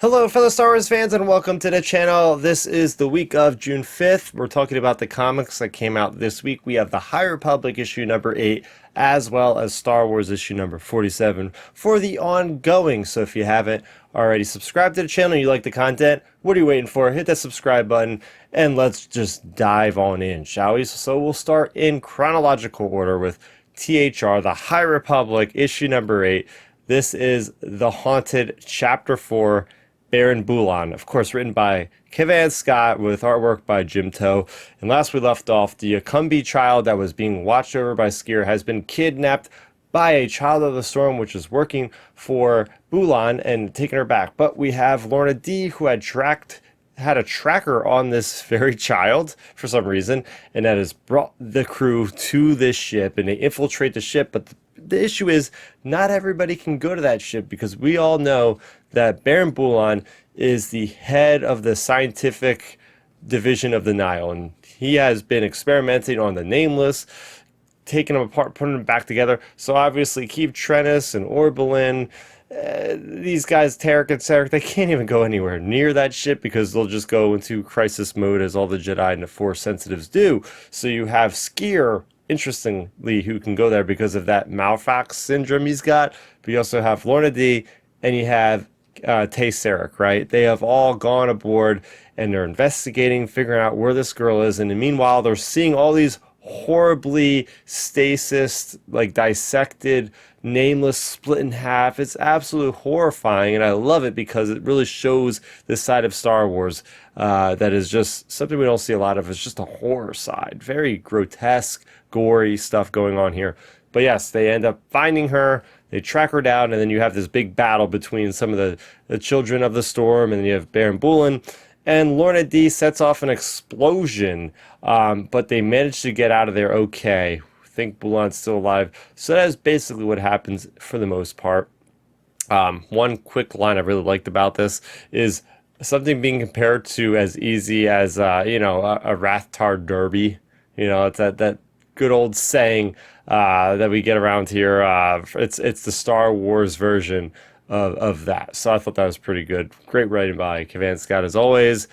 Hello, fellow Star Wars fans, and welcome to the channel. This is the week of June 5th. We're talking about the comics that came out this week. We have the High Republic issue number 8, as well as Star Wars issue number 47 for the ongoing. So if you haven't already subscribed to the channel and you like the content, what are you waiting for? Hit that subscribe button, and let's just dive on in, shall we? So we'll start in chronological order with THR, the High Republic issue number 8. This is The Haunted, Chapter 4, Baron Bulan, of course, written by Keeve Scott with artwork by Jim Toe. And last we left off, the Akumbi child that was being watched over by Skier has been kidnapped by a Child of the Storm, which is working for Bulan and taking her back. But we have Lorna D, who had a tracker on this very child for some reason, and that has brought the crew to this ship, and they infiltrate the ship. But the issue is not everybody can go to that ship, because we all know that Baron Bulan is the head of the scientific division of the Nile, and he has been experimenting on the Nameless, taking them apart, putting them back together. So obviously Keeve Trennis and Orbelin, these guys, Tarek and Sarek, they can't even go anywhere near that ship, because they'll just go into crisis mode, as all the Jedi and the Force sensitives do. So you have Skier, interestingly, who can go there because of that Malfax syndrome he's got. But you also have Lorna D, and you have Tay Sarek, right? They have all gone aboard, and they're investigating, figuring out where this girl is. And meanwhile, they're seeing all these horribly stasis, like dissected, Nameless, split in half. It's absolutely horrifying, and I love it because it really shows this side of Star Wars that is just something we don't see a lot of. It's just a horror side, very grotesque, gory stuff going on here. But yes, they end up finding her, they track her down, and then you have this big battle between some of the children of the storm, and then you have Baron Bulan, and Lorna D sets off an explosion, but they manage to get out of there okay. I think Bulan's still alive. So that is basically what happens for the most part. One quick line I really liked about this is something being compared to as easy as, a Rathtar Derby. It's that good old saying that we get around here. It's the Star Wars version of that. So I thought that was pretty good. Great writing by Keeve Scott as always.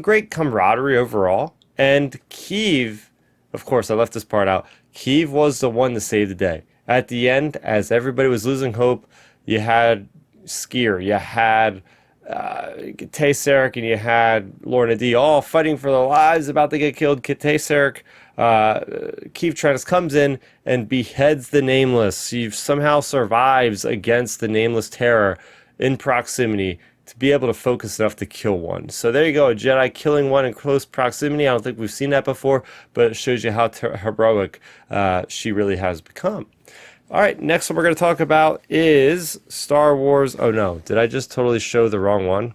Great camaraderie overall. And Keeve, of course, I left this part out. Keeve was the one to save the day. At the end, as everybody was losing hope, you had Skier, you had Tay Sarek, and you had Lorna D all fighting for their lives, about to get killed. Tay Sarek, Keeve Trennis comes in and beheads the Nameless. He somehow survives against the Nameless terror in proximity to be able to focus enough to kill one. So there you go, a Jedi killing one in close proximity. I don't think we've seen that before, but it shows you how heroic she really has become. All right, next one we're going to talk about is Star Wars. Oh no, did I just totally show the wrong one?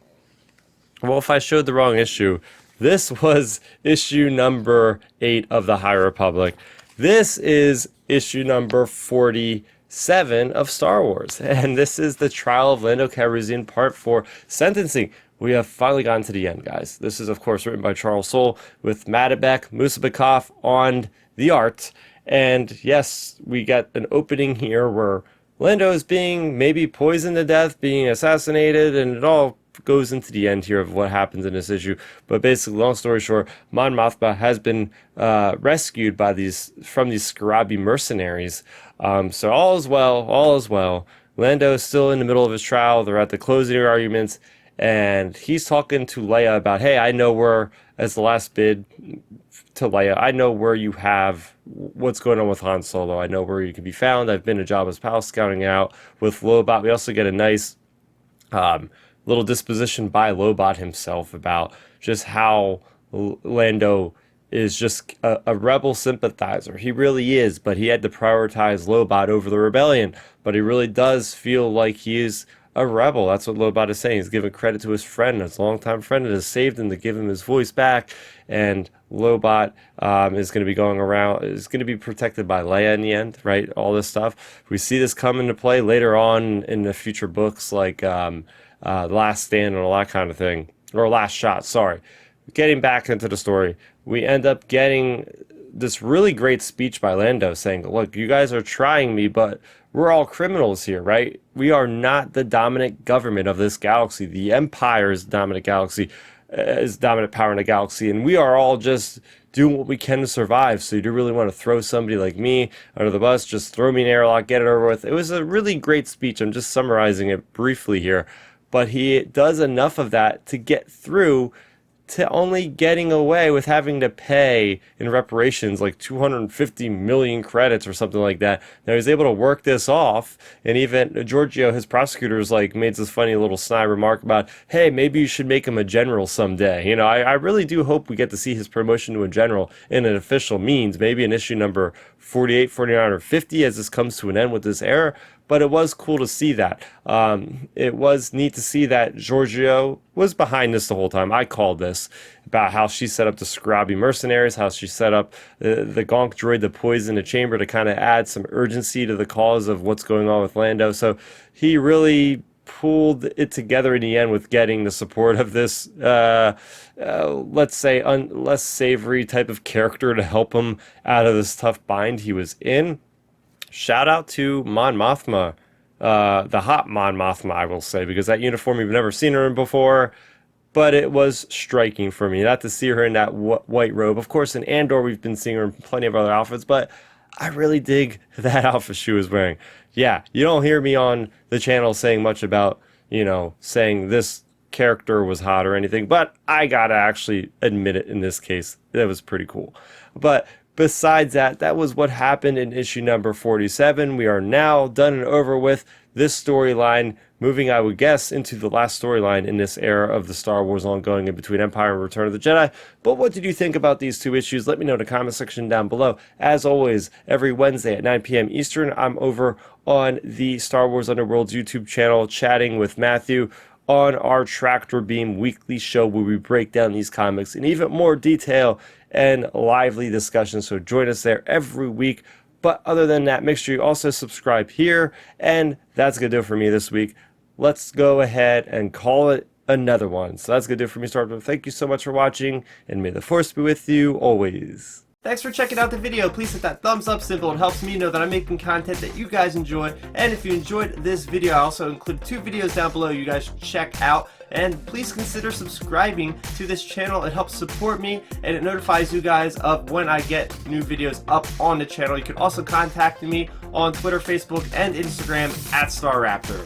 Well, if I showed the wrong issue, this was issue number 8 of the High Republic. This is issue number 47 of Star Wars, and this is the Trial of Lando Calrissian Part 4 sentencing. We have finally gotten to the end, guys. This is, of course, written by Charles Soule with Madabek Musabekov on the art. And yes, we got an opening here where Lando is being maybe poisoned to death, being assassinated, and it all goes into the end here of what happens in this issue. But basically, long story short, Mon Mothma has been rescued by from these Skarabi mercenaries. So all is well, all is well. Lando is still in the middle of his trial. They're at the closing arguments, and he's talking to Leia about, hey, I know where, as the last bid to Leia, I know where you have what's going on with Han Solo. I know where you can be found. I've been to Jabba's palace scouting out with Lobot. We also get a nice little disposition by Lobot himself about just how Lando is just a rebel sympathizer. He really is, but he had to prioritize Lobot over the rebellion. But he really does feel like he is a rebel. That's what Lobot is saying. He's giving credit to his friend, his longtime friend, that has saved him to give him his voice back. And Lobot is going to be going around, is going to be protected by Leia in the end, right? All this stuff. We see this come into play later on in the future books, like Last Stand and all that kind of thing. Or Last Shot, sorry. Getting back into the story, we end up getting this really great speech by Lando saying, look, you guys are trying me, but we're all criminals here, right? We are not the dominant government of this galaxy. The Empire is the dominant galaxy, is dominant power in the galaxy, and we are all just doing what we can to survive. So you do really want to throw somebody like me under the bus, just throw me an airlock, get it over with. It was a really great speech. I'm just summarizing it briefly here, but he does enough of that to get through to only getting away with having to pay in reparations like 250 million credits or something like that. Now he's able to work this off, and even Giorgio, his prosecutors, like made this funny little snide remark about, hey, maybe you should make him a general someday. You know, I really do hope we get to see his promotion to a general in an official means, maybe in issue number 48, 49, or 50 as this comes to an end with this era. But it was cool to see that. It was neat to see that Giorgio was behind this the whole time. I called this about how she set up the scrubby mercenaries, how she set up the Gonk droid to poison the chamber to kind of add some urgency to the cause of what's going on with Lando. So he really pulled it together in the end with getting the support of this, let's say, less savory type of character to help him out of this tough bind he was in. Shout out to Mon Mothma, the hot Mon Mothma, I will say, because that uniform you've never seen her in before, but it was striking for me not to see her in that white robe. Of course, in Andor, we've been seeing her in plenty of other outfits, but I really dig that outfit she was wearing. Yeah, you don't hear me on the channel saying much about, you know, saying this character was hot or anything, but I gotta actually admit it in this case. That was pretty cool. But besides that, that was what happened in issue number 47. We are now done and over with this storyline, moving, I would guess, into the last storyline in this era of the Star Wars ongoing in between Empire and Return of the Jedi. But what did you think about these two issues? Let me know in the comment section down below. As always, every Wednesday at 9 p.m. Eastern, I'm over on the Star Wars Underworld's YouTube channel chatting with Matthew on our Tractor Beam weekly show where we break down these comics in even more detail and lively discussion. So join us there every week. But other than that, make sure you also subscribe here. And that's going to do it for me this week. Let's go ahead and call it another one. So that's going to do it for me, Star Wars. Thank you so much for watching, and may the Force be with you always. Thanks for checking out the video. Please hit that thumbs up symbol. It helps me know that I'm making content that you guys enjoy. And if you enjoyed this video, I also include 2 videos down below you guys should check out. And please consider subscribing to this channel. It helps support me, and it notifies you guys of when I get new videos up on the channel. You can also contact me on Twitter, Facebook, and Instagram at StarRaptor.